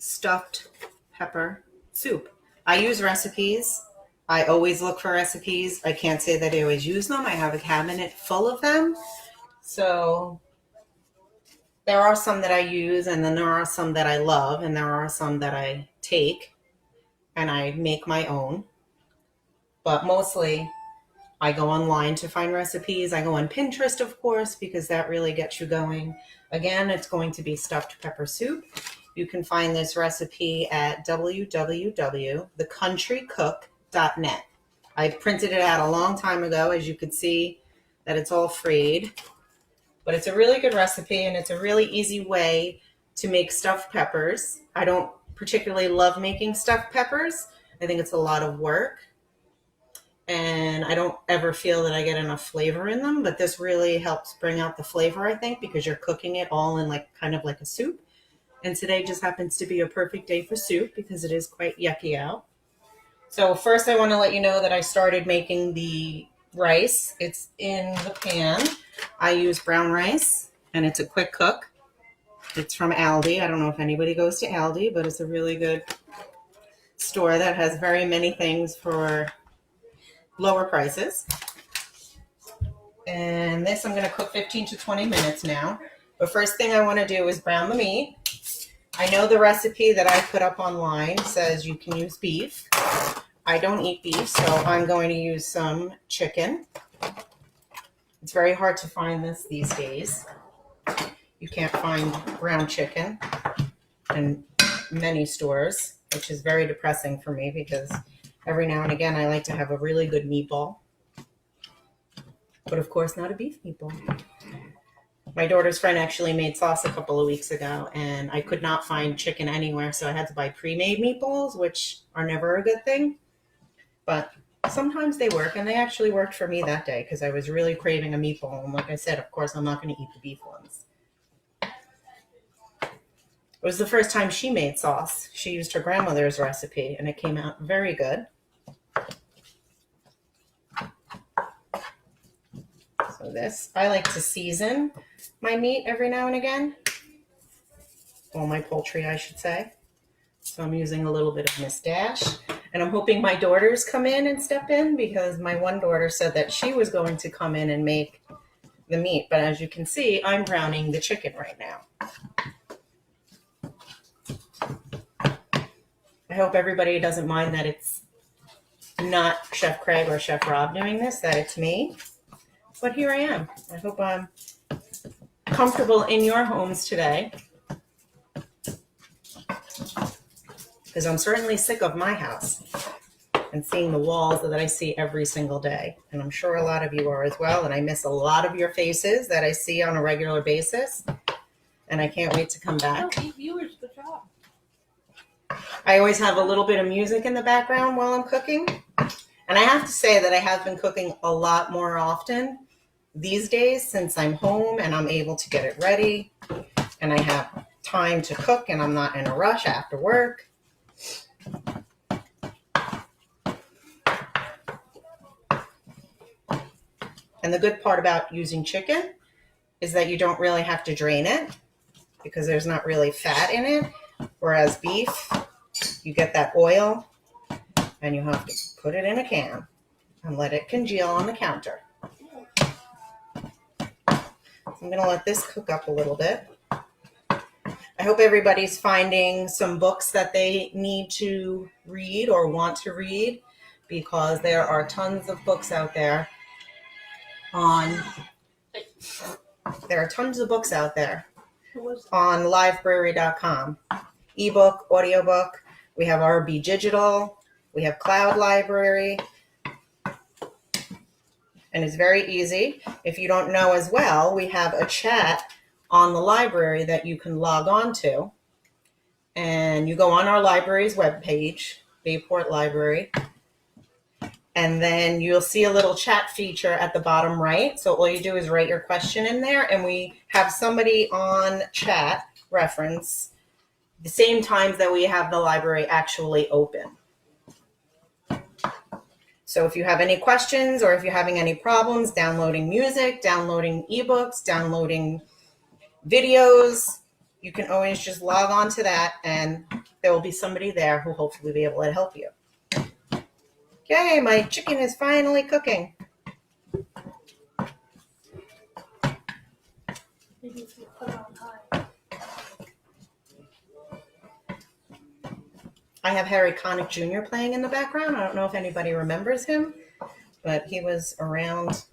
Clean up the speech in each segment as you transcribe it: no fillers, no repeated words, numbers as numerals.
stuffed pepper soup. I use recipes. I always look for recipes. I can't say that I always use them. I have a cabinet full of them. So there are some that I use, and then there are some that I love, and there are some that I take and I make my own. But mostly I go online to find recipes. I go on Pinterest, of course, because that really gets you going. Again, it's going to be stuffed pepper soup. You can find this recipe at www.thecountrycook.net. I printed it out a long time ago, as you could see that it's all frayed. But it's a really good recipe, and it's a really easy way to make stuffed peppers. I don't particularly love making stuffed peppers. I think it's a lot of work, and I don't ever feel that I get enough flavor in them, but this really helps bring out the flavor, I think, because you're cooking it all in kind of like a soup. And today just happens to be a perfect day for soup because it is quite yucky out. So first I want to let you know that I started making the rice. It's in the pan. I use brown rice, and it's a quick cook. It's from Aldi. I don't know if anybody goes to Aldi, but it's a really good store that has very many things for lower prices. And this I'm going to cook 15 to 20 minutes now. The first thing I want to do is brown the meat. I know the recipe that I put up online says you can use beef. I don't eat beef, so I'm going to use some chicken. It's very hard to find this these days. You can't find ground chicken in many stores, which is very depressing for me because every now and again I like to have a really good meatball. But of course not a beef meatball. My daughter's friend actually made sauce a couple of weeks ago, and I could not find chicken anywhere, so I had to buy pre-made meatballs, which are never a good thing. But sometimes they work, and they actually worked for me that day because I was really craving a meatball. And like I said, of course, I'm not going to eat the beef ones. It was the first time she made sauce. She used her grandmother's recipe, and it came out very good. So this, I like to season my meat every now and again. Well, my poultry, I should say. So I'm using a little bit of Miss Dash. And I'm hoping my daughters come in and step in because my one daughter said that she was going to come in and make the meat. But as you can see, I'm browning the chicken right now. I hope everybody doesn't mind that it's not Chef Craig or Chef Rob doing this, that it's me. But here I am. I hope I'm comfortable in your homes today, because I'm certainly sick of my house and seeing the walls that I see every single day. And I'm sure a lot of you are as well. And I miss a lot of your faces that I see on a regular basis. And I can't wait to come back. Viewers, good job. I always have a little bit of music in the background while I'm cooking. And I have to say that I have been cooking a lot more often these days since I'm home and I'm able to get it ready. And I have time to cook and I'm not in a rush after work. And the good part about using chicken is that you don't really have to drain it because there's not really fat in it. Whereas beef, you get that oil and you have to put it in a can and let it congeal on the counter. So I'm going to let this cook up a little bit. I hope everybody's finding some books that they need to read or want to read, because there are tons of books out there on library.com. Ebook, audiobook. We have RB Digital. We have Cloud Library. And it's very easy. If you don't know as well, we have a chat on the library that you can log on to. And you go on our library's webpage, Bayport Library, and then you'll see a little chat feature at the bottom right. So all you do is write your question in there, and we have somebody on chat reference the same times that we have the library actually open. So if you have any questions or if you're having any problems downloading music, downloading ebooks, downloading videos, you can always just log on to that, and there will be somebody there who hopefully will be able to help you. Yay, my chicken is finally cooking. Maybe if you put it on high. I have Harry Connick Jr. playing in the background. I don't know if anybody remembers him, but he was around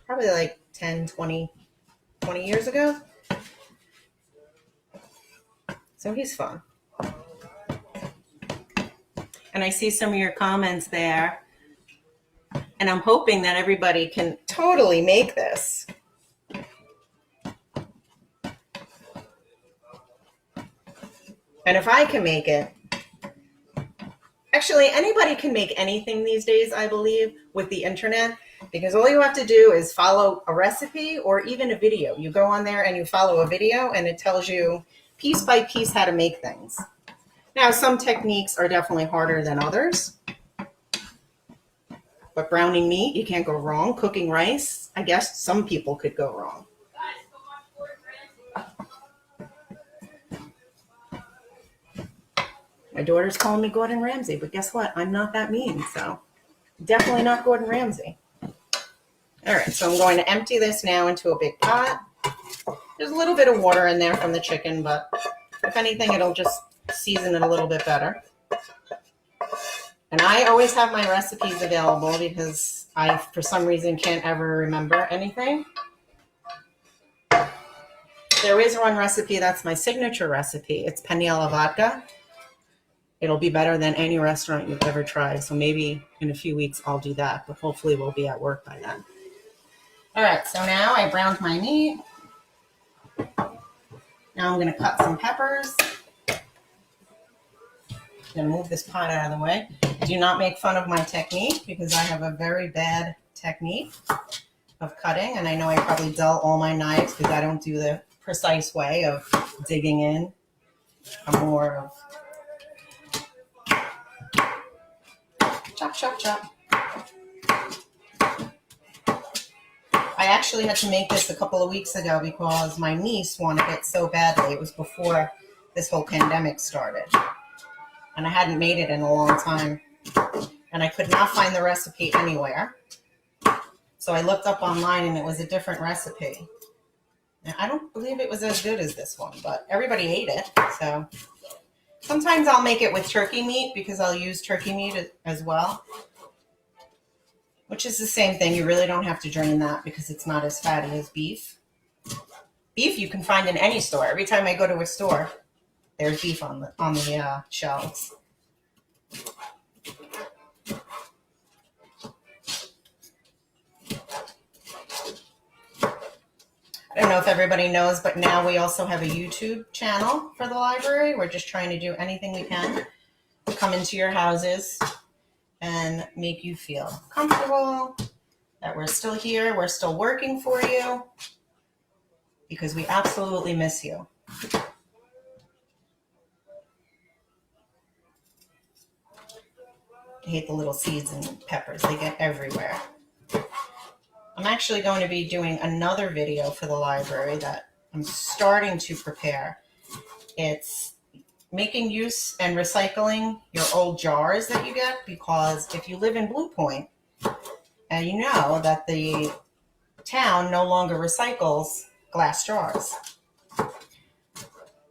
probably like 10, 20 years ago. So he's fun. And I see some of your comments there. And I'm hoping that everybody can totally make this. And if I can make it, actually anybody can make anything these days, I believe, with the internet, because all you have to do is follow a recipe or even a video. You go on there and you follow a video and it tells you piece by piece how to make things. Now, some techniques are definitely harder than others. But browning meat, you can't go wrong. Cooking rice, I guess some people could go wrong. My daughter's calling me Gordon Ramsay, but guess what? I'm not that mean, so definitely not Gordon Ramsay. All right, so I'm going to empty this now into a big pot. There's a little bit of water in there from the chicken, but if anything, it'll just season it a little bit better. And I always have my recipes available because I, for some reason, can't ever remember anything. There is one recipe that's my signature recipe. It's panela vodka. It'll be better than any restaurant you've ever tried. So maybe in a few weeks I'll do that, but hopefully we'll be at work by then. All right, so now I browned my meat. Now I'm gonna cut some peppers. I'm gonna move this pot out of the way. Do not make fun of my technique because I have a very bad technique of cutting. And I know I probably dull all my knives because I don't do the precise way of digging in. I'm more of chop, chop, chop. I actually had to make this a couple of weeks ago because my niece wanted it so badly. It was before this whole pandemic started. And I hadn't made it in a long time. And I could not find the recipe anywhere. So I looked up online and it was a different recipe. And I don't believe it was as good as this one, but everybody ate it. So sometimes I'll make it with turkey meat because I'll use turkey meat as well, which is the same thing. You really don't have to drain that because it's not as fatty as beef. Beef you can find in any store. Every time I go to a store, there's beef on the shelves. I don't know if everybody knows, but now we also have a YouTube channel for the library. We're just trying to do anything we can to come into your houses and make you feel comfortable, that we're still here, we're still working for you, because we absolutely miss you. I hate the little seeds and peppers. They get everywhere. I'm actually going to be doing another video for the library that I'm starting to prepare. It's making use and recycling your old jars that you get, because if you live in Blue Point, and you know that the town no longer recycles glass jars.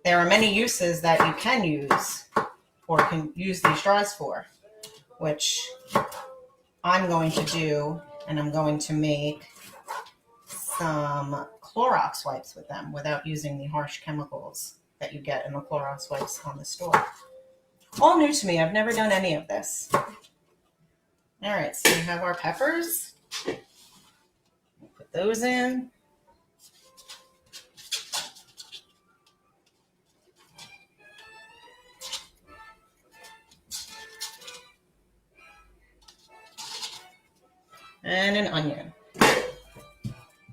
There are many uses that you can use or can use these jars for, which I'm going to do, and I'm going to make some Clorox wipes with them without using the harsh chemicals that you get in the Clorox wipes on the store. All new to me. I've never done any of this. All right, so we have our peppers. Put those in. And an onion.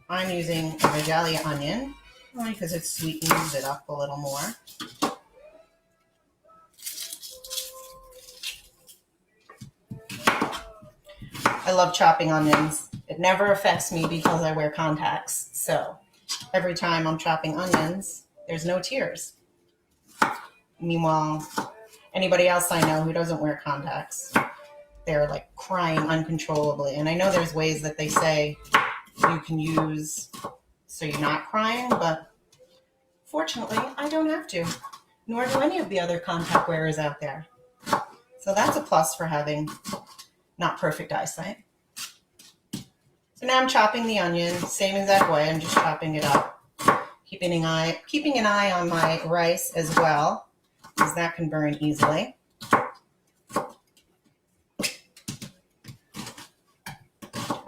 I'm using a Vidalia onion because it sweetens it up a little more. I love chopping onions. It never affects me because I wear contacts. So every time I'm chopping onions, there's no tears. Meanwhile, anybody else I know who doesn't wear contacts, they're like crying uncontrollably. And I know there's ways that they say you can use so you're not crying, but fortunately, I don't have to, nor do any of the other contact wearers out there. So that's a plus for having not perfect eyesight. So now I'm chopping the onion, same exact way. I'm just chopping it up, keeping an eye on my rice as well, because that can burn easily.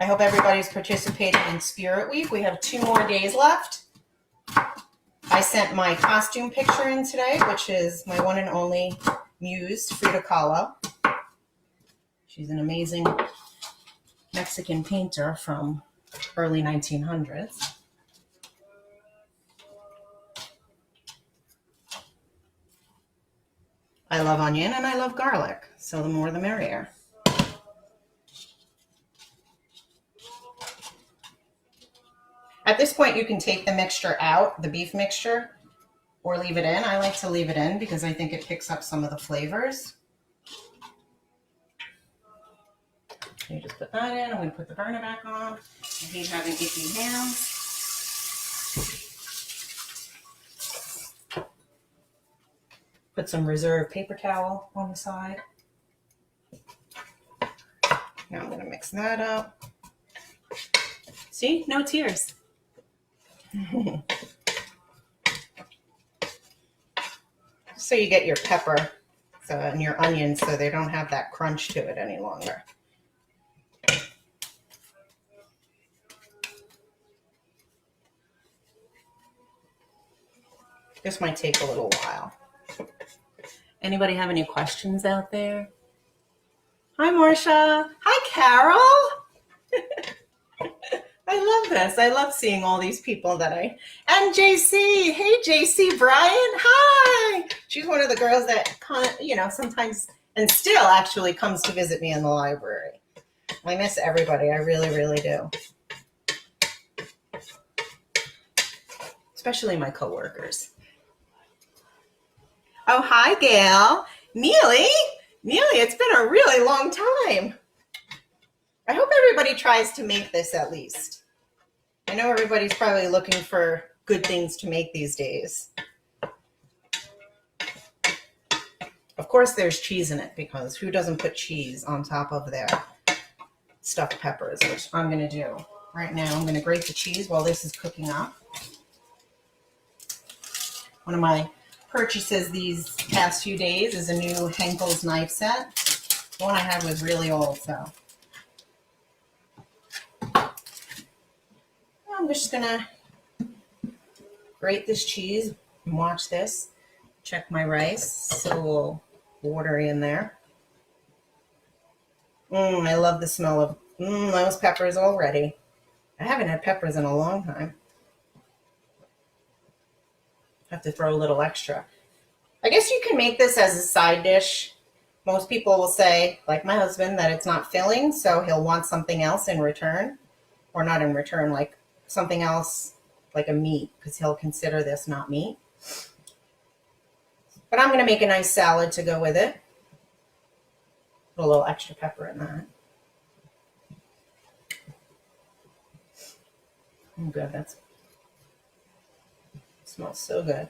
I hope everybody's participating in Spirit Week. We have 2 more days left. I sent my costume picture in today, which is my one and only muse, Frida Kahlo. She's an amazing Mexican painter from early 1900s. I love onion and I love garlic, so the more the merrier. At this point, you can take the mixture out, the beef mixture, or leave it in. I like to leave it in because I think it picks up some of the flavors. You just put that in. I'm going to put the burner back on. I hate having icky hands. Put some reserve paper towel on the side. Now I'm going to mix that up. See? No tears. So you get your pepper and your onions so they don't have that crunch to it any longer. This might take a little while. Anybody have any questions out there? Hi, Marcia. Hi, Carol. I love this. I love seeing all these people and JC. Hey, JC Brian. Hi. She's one of the girls that, sometimes and still actually comes to visit me in the library. I miss everybody. I really, really do. Especially my coworkers. Oh, hi, Gail. Neely, it's been a really long time. I hope everybody tries to make this at least. I know everybody's probably looking for good things to make these days. Of course, there's cheese in it because who doesn't put cheese on top of their stuffed peppers, which I'm going to do right now. I'm going to grate the cheese while this is cooking up. One of my purchases these past few days is a new Henkel's knife set. The one I had was really old, so I'm just gonna grate this cheese and watch this. Check my rice, so a little watery in there. I love the smell of those peppers already. I haven't had peppers in a long time. Have to throw a little extra. I guess you can make this as a side dish. Most people will say, like my husband, that it's not filling, so he'll want something else in return. Or not in return, like something else, like a meat, because he'll consider this not meat. But I'm going to make a nice salad to go with it. Put a little extra pepper in that. Good, that smells so good.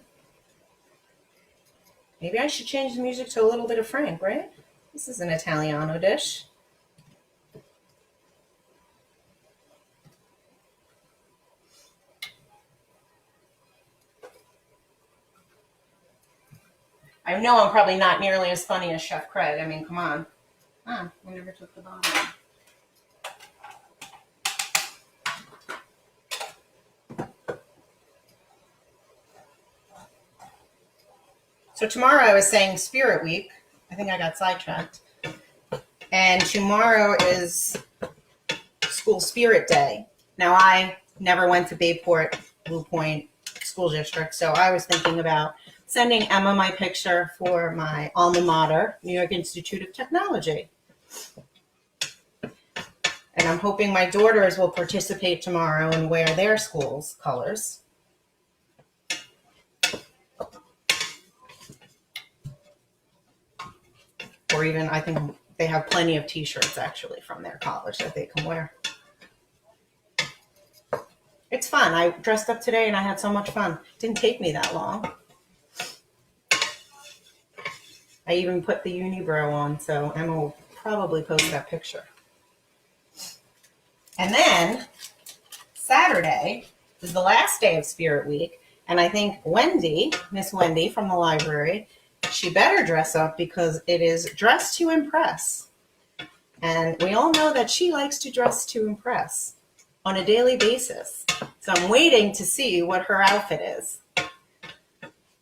Maybe I should change the music to a little bit of Frank, right? This is an Italiano dish. I know I'm probably not nearly as funny as Chef Craig. I mean, come on. I never took the bottom. So tomorrow I was saying Spirit Week. I think I got sidetracked. And tomorrow is School Spirit Day. Now, I never went to Bayport-Blue School District, so I was thinking about sending Emma my picture for my alma mater, New York Institute of Technology. And I'm hoping my daughters will participate tomorrow and wear their school's colors. or even I think they have plenty of t-shirts actually from their college that they can wear. It's fun. I dressed up today and I had so much fun. It didn't take me that long. I even put the unibrow on, so Emma will probably post that picture. And then Saturday is the last day of Spirit Week, and I think Wendy, Miss Wendy from the library, she better dress up because it is Dress to Impress. And we all know that she likes to dress to impress on a daily basis. So I'm waiting to see what her outfit is.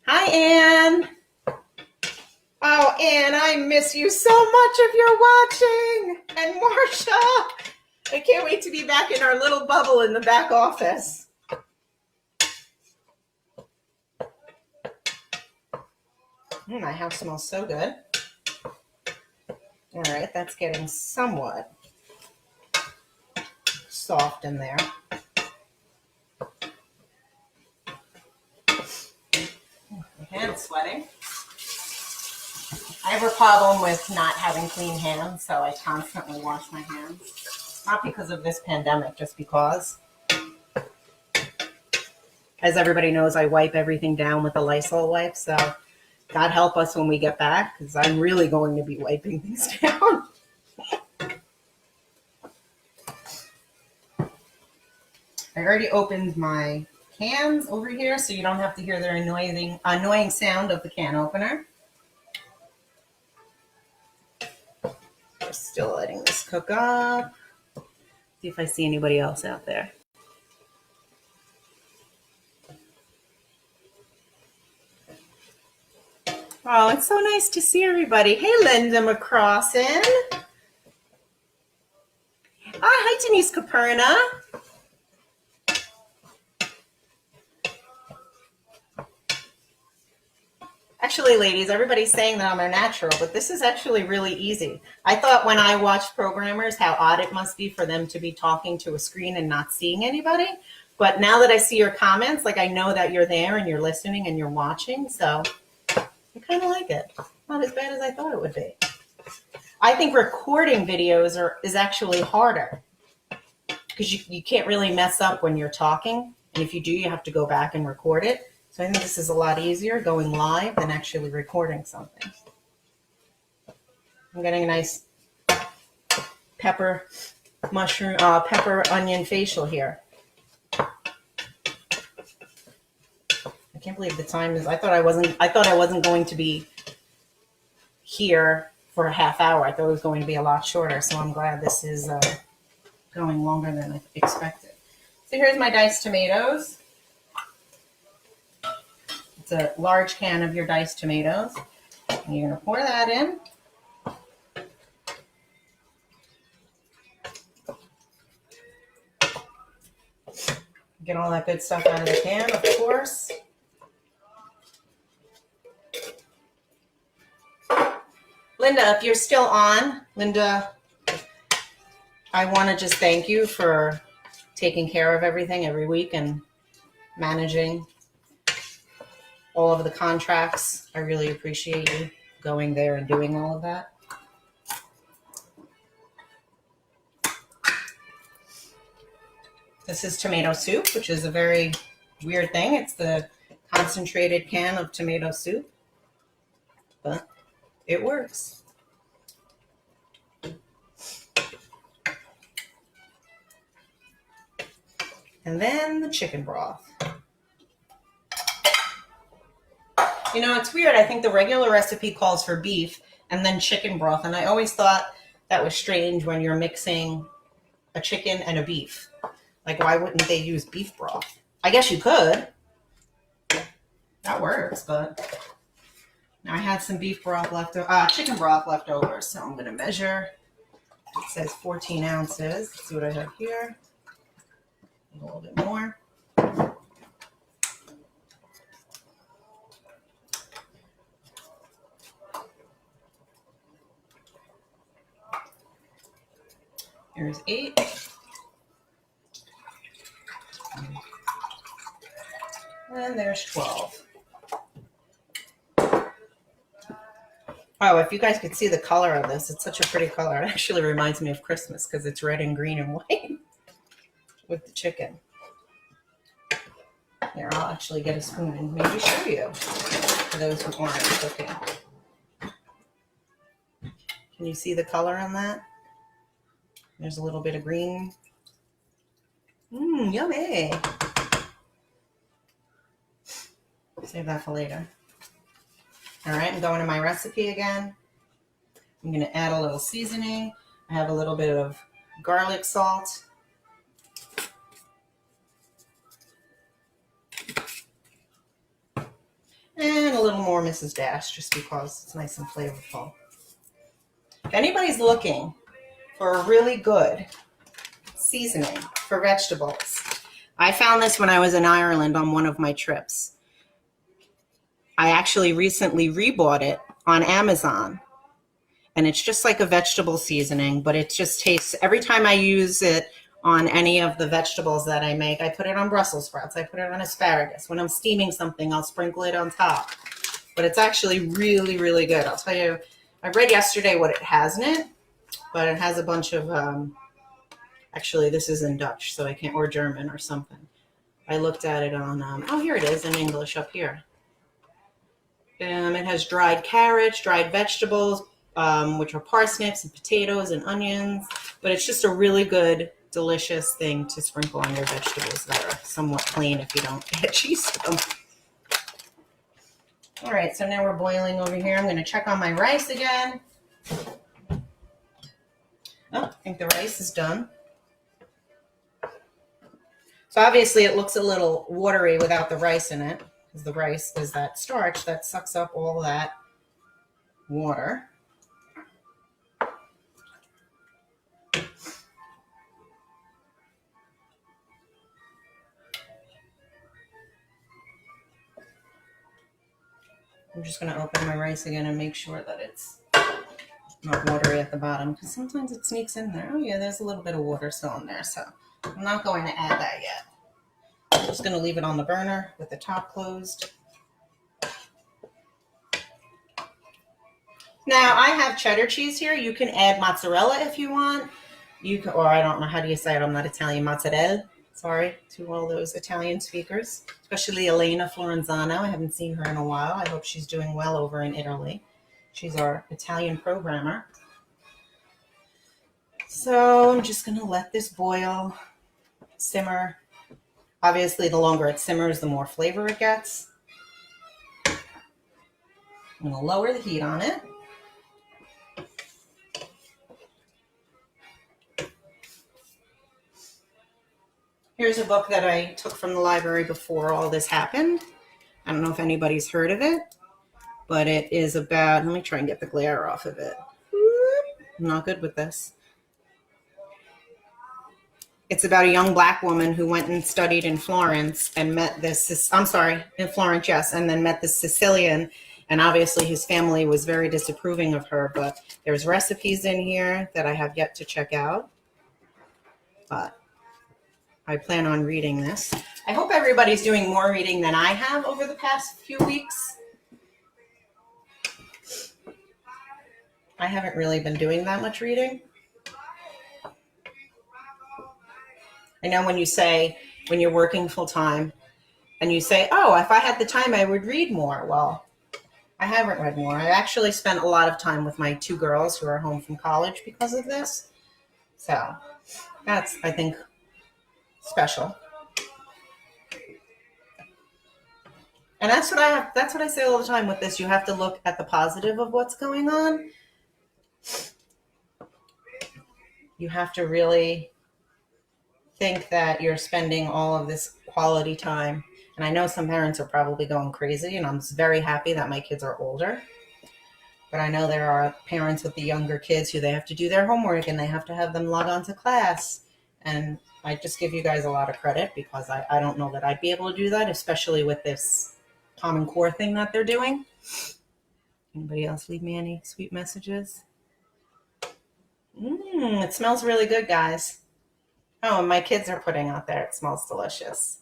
Hi, Anne. Oh, Anne, I miss you so much if you're watching. And Marsha, I can't wait to be back in our little bubble in the back office. My house smells so good. All right, that's getting somewhat soft in there. My hand's sweating. I have a problem with not having clean hands, so I constantly wash my hands. Not because of this pandemic, just because. As everybody knows, I wipe everything down with a Lysol wipe, so God help us when we get back, because I'm really going to be wiping things down. I already opened my cans over here, so you don't have to hear their annoying sound of the can opener. Just still letting this cook up. See if I see anybody else out there. Oh, it's so nice to see everybody. Hey, Linda McCrossin. Hi, Denise Caperna. Actually, ladies, everybody's saying that I'm a natural, but this is actually really easy. I thought when I watched programmers how odd it must be for them to be talking to a screen and not seeing anybody. But now that I see your comments, like I know that you're there and you're listening and you're watching, so I kind of like it. Not as bad as I thought it would be. I think recording videos is actually harder because you can't really mess up when you're talking. And if you do, you have to go back and record it. So I think this is a lot easier going live than actually recording something. I'm getting a nice pepper onion facial here. I can't believe the time is. I thought I wasn't going to be here for a half hour. I thought it was going to be a lot shorter. So I'm glad this is going longer than I expected. So here's my diced tomatoes. It's a large can of your diced tomatoes. And you're going to pour that in. Get all that good stuff out of the can, of course. Linda, if you're still on, Linda, I want to just thank you for taking care of everything every week and managing all of the contracts. I really appreciate you going there and doing all of that. This is tomato soup, which is a very weird thing. It's the concentrated can of tomato soup, but it works. And then the chicken broth. You know, it's weird. I think the regular recipe calls for beef and then chicken broth. And I always thought that was strange when you're mixing a chicken and a beef. Like, why wouldn't they use beef broth? I guess you could. That works, but now I had some beef broth chicken broth left over. So I'm going to measure. It says 14 ounces. Let's see what I have here. A little bit more. Here's 8. And there's 12. Oh, if you guys could see the color of this, it's such a pretty color. It actually reminds me of Christmas because it's red and green and white with the chicken. Here, I'll actually get a spoon and maybe show you for those who aren't cooking. Can you see the color on that? There's a little bit of green. Mmm, yummy. Save that for later. All right, I'm going to my recipe again. I'm going to add a little seasoning. I have a little bit of garlic salt. And a little more Mrs. Dash, just because it's nice and flavorful. If anybody's looking for a really good seasoning for vegetables, I found this when I was in Ireland on one of my trips. I actually recently rebought it on Amazon. And it's just like a vegetable seasoning, but it just tastes, every time I use it on any of the vegetables that I make, I put it on Brussels sprouts, I put it on asparagus. When I'm steaming something, I'll sprinkle it on top. But it's actually really, really good. I'll tell you, I read yesterday what it has in it, but it has a bunch of, actually this is in Dutch, so I can't, or German or something. I looked at it on, oh, here it is in English up here. It has dried carrots, dried vegetables, which are parsnips and potatoes and onions, but it's just a really good, delicious thing to sprinkle on your vegetables that are somewhat plain if you don't add cheese to them. All right, so now we're boiling over here. I'm going to check on my rice again. Oh, I think the rice is done. So obviously it looks a little watery without the rice in it, because the rice is that starch that sucks up all that water. I'm just going to open my rice again and make sure that it's not watery at the bottom, because sometimes it sneaks in there. Oh yeah, there's a little bit of water still in there, so I'm not going to add that yet. I'm just going to leave it on the burner with the top closed. Now I have cheddar cheese here. You can add mozzarella if you want. You can, or I don't know, how do you say it? I'm not Italian. Mozzarella. Sorry to all those Italian speakers, especially Elena Florenzano. I haven't seen her in a while. I hope she's doing well over in Italy. She's our Italian programmer. So I'm just going to let this boil, simmer. Obviously, the longer it simmers, the more flavor it gets. I'm going to lower the heat on it. Here's a book that I took from the library before all this happened. I don't know if anybody's heard of it, but it is about, let me try and get the glare off of it. I'm not good with this. It's about a young black woman who went and studied in Florence and met this, in Florence, yes, and then met this Sicilian. And obviously his family was very disapproving of her, but there's recipes in here that I have yet to check out. But I plan on reading this. I hope everybody's doing more reading than I have over the past few weeks. I haven't really been doing that much reading. I know when you say, when you're working full time, and you say, oh, if I had the time, I would read more. Well, I haven't read more. I actually spent a lot of time with my two girls who are home from college because of this. So that's, I think, special. And that's what I say all the time with this. You have to look at the positive of what's going on. You have to really think that you're spending all of this quality time. And I know some parents are probably going crazy, and I'm very happy that my kids are older. But I know there are parents with the younger kids who they have to do their homework and they have to have them log on to class. And I just give you guys a lot of credit, because I don't know that I'd be able to do that, especially with this Common Core thing that they're doing. Anybody else leave me any sweet messages? It smells really good, guys. Oh, and my kids are putting out there. It smells delicious.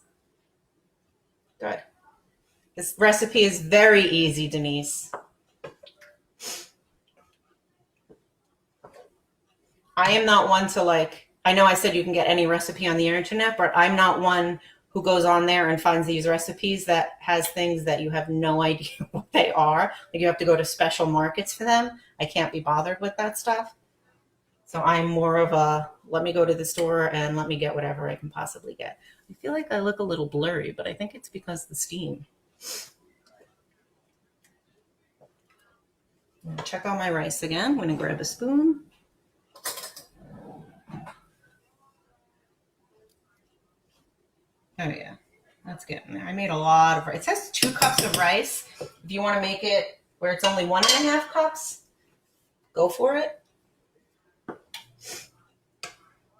Good. This recipe is very easy, Denise. I am not one to like, I know I said you can get any recipe on the internet, but I'm not one who goes on there and finds these recipes that has things that you have no idea what they are. Like you have to go to special markets for them. I can't be bothered with that stuff. So I'm more of a, let me go to the store and let me get whatever I can possibly get. I feel like I look a little blurry, but I think it's because of the steam. I'm gonna check out my rice again. I'm gonna grab a spoon. Oh yeah, that's getting there. I made a lot of rice. It says 2 cups of rice. If you want to make it where it's only 1.5 cups, go for it.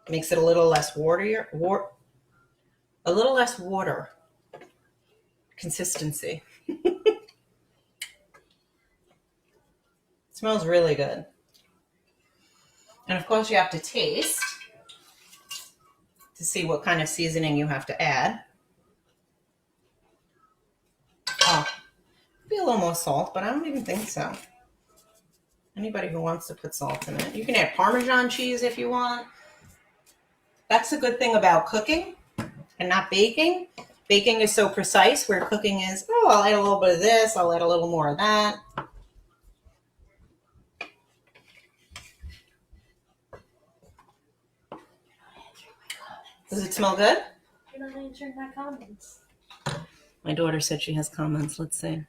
Makes it a little less water consistency. Smells really good. And of course you have to taste to see what kind of seasoning you have to add. Oh, maybe a little more salt, but I don't even think so. Anybody who wants to put salt in it. You can add Parmesan cheese if you want. That's the good thing about cooking and not baking. Baking is so precise, where cooking is, oh, I'll add a little bit of this, I'll add a little more of that. Does it smell good? You're not answering my comments. My daughter said she has comments. Let's see.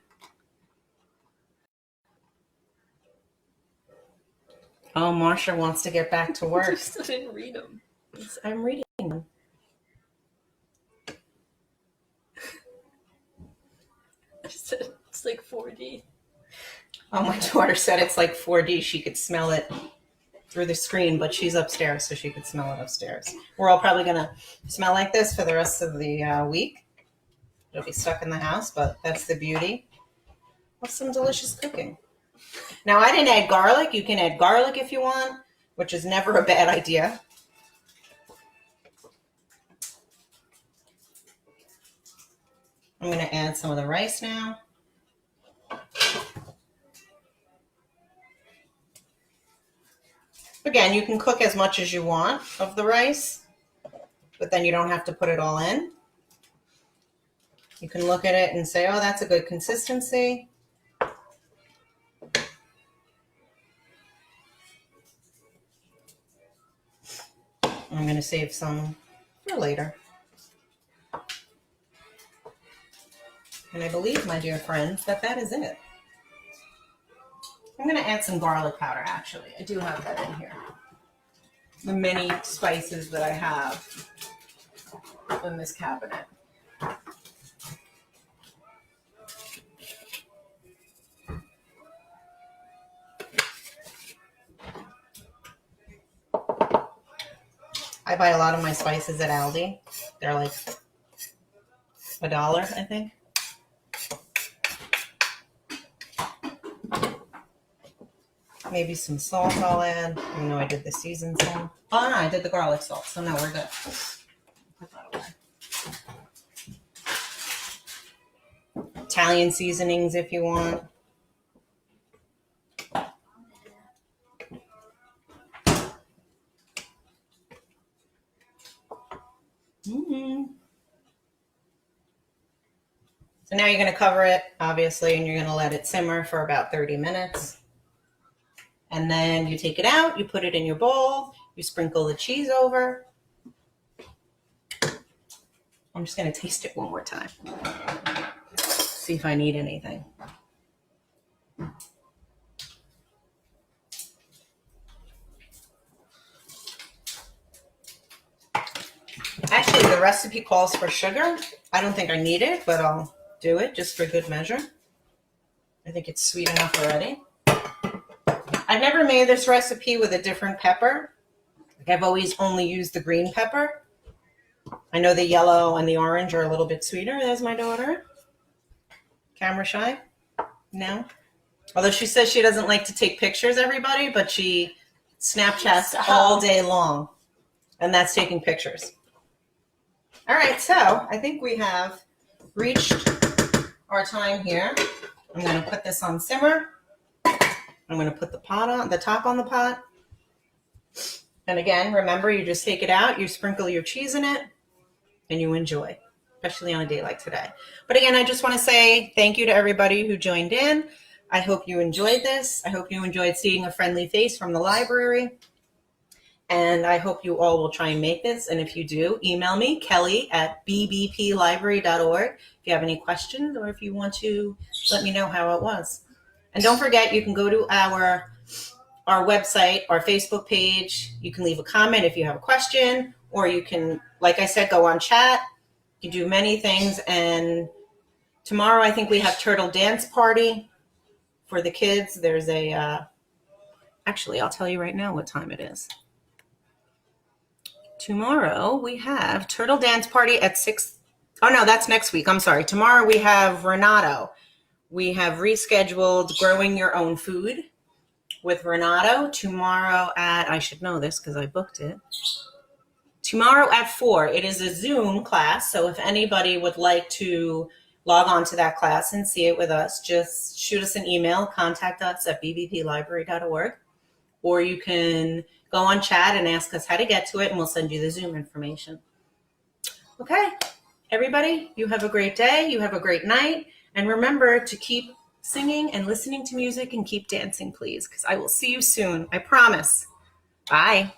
Oh, Marsha wants to get back to work. I didn't read them. I'm reading them. I said it's like 4D. Oh, my daughter said it's like 4D. She could smell it through the screen, but she's upstairs, so she could smell it upstairs. We're all probably going to smell like this for the rest of the week. It'll be stuck in the house, but that's the beauty of some delicious cooking. Now, I didn't add garlic. You can add garlic if you want, which is never a bad idea. I'm going to add some of the rice now. Again, you can cook as much as you want of the rice, but then you don't have to put it all in. You can look at it and say, oh, that's a good consistency. I'm going to save some for later. And I believe, my dear friends, that that is it. I'm going to add some garlic powder, actually. I do have that in here. The many spices that I have in this cabinet. I buy a lot of my spices at Aldi. They're like $1, I think. Maybe some salt I'll add, even though I did the seasoned salt. Oh, no, I did the garlic salt, so no, we're good. Put that away. Italian seasonings if you want. So now you're going to cover it, obviously, and you're going to let it simmer for about 30 minutes. And then you take it out, you put it in your bowl, you sprinkle the cheese over. I'm just going to taste it one more time. See if I need anything. Actually, the recipe calls for sugar. I don't think I need it, but I'll do it just for good measure. I think it's sweet enough already. I've never made this recipe with a different pepper. I've always only used the green pepper. I know the yellow and the orange are a little bit sweeter. There's my daughter. Camera shy? No? Although she says she doesn't like to take pictures, everybody, but she Snapchats all day long. And that's taking pictures. All right, so I think we have reached our time here. I'm going to put this on simmer. I'm going to put the top on the pot. And again, remember, you just take it out, you sprinkle your cheese in it, and you enjoy, especially on a day like today. But again, I just want to say thank you to everybody who joined in. I hope you enjoyed this. I hope you enjoyed seeing a friendly face from the library. And I hope you all will try and make this. And if you do, email me, kelly@bbplibrary.org, if you have any questions or if you want to let me know how it was. And don't forget, you can go to our website, our Facebook page. You can leave a comment if you have a question, or you can, like I said, go on chat. You do many things. And tomorrow, I think we have Turtle Dance Party for the kids. There's actually, I'll tell you right now what time it is. Tomorrow we have Turtle Dance Party at 6. Oh no, that's next week. I'm sorry. Tomorrow we have Renato. We have rescheduled Growing Your Own Food with Renato tomorrow at, I should know this because I booked it. Tomorrow at 4. It is a Zoom class. So if anybody would like to log on to that class and see it with us, just shoot us an email, contact us at bbplibrary.org, or you can go on chat and ask us how to get to it, and we'll send you the Zoom information. Okay, everybody, you have a great day. You have a great night. And remember to keep singing and listening to music and keep dancing, please, because I will see you soon. I promise. Bye.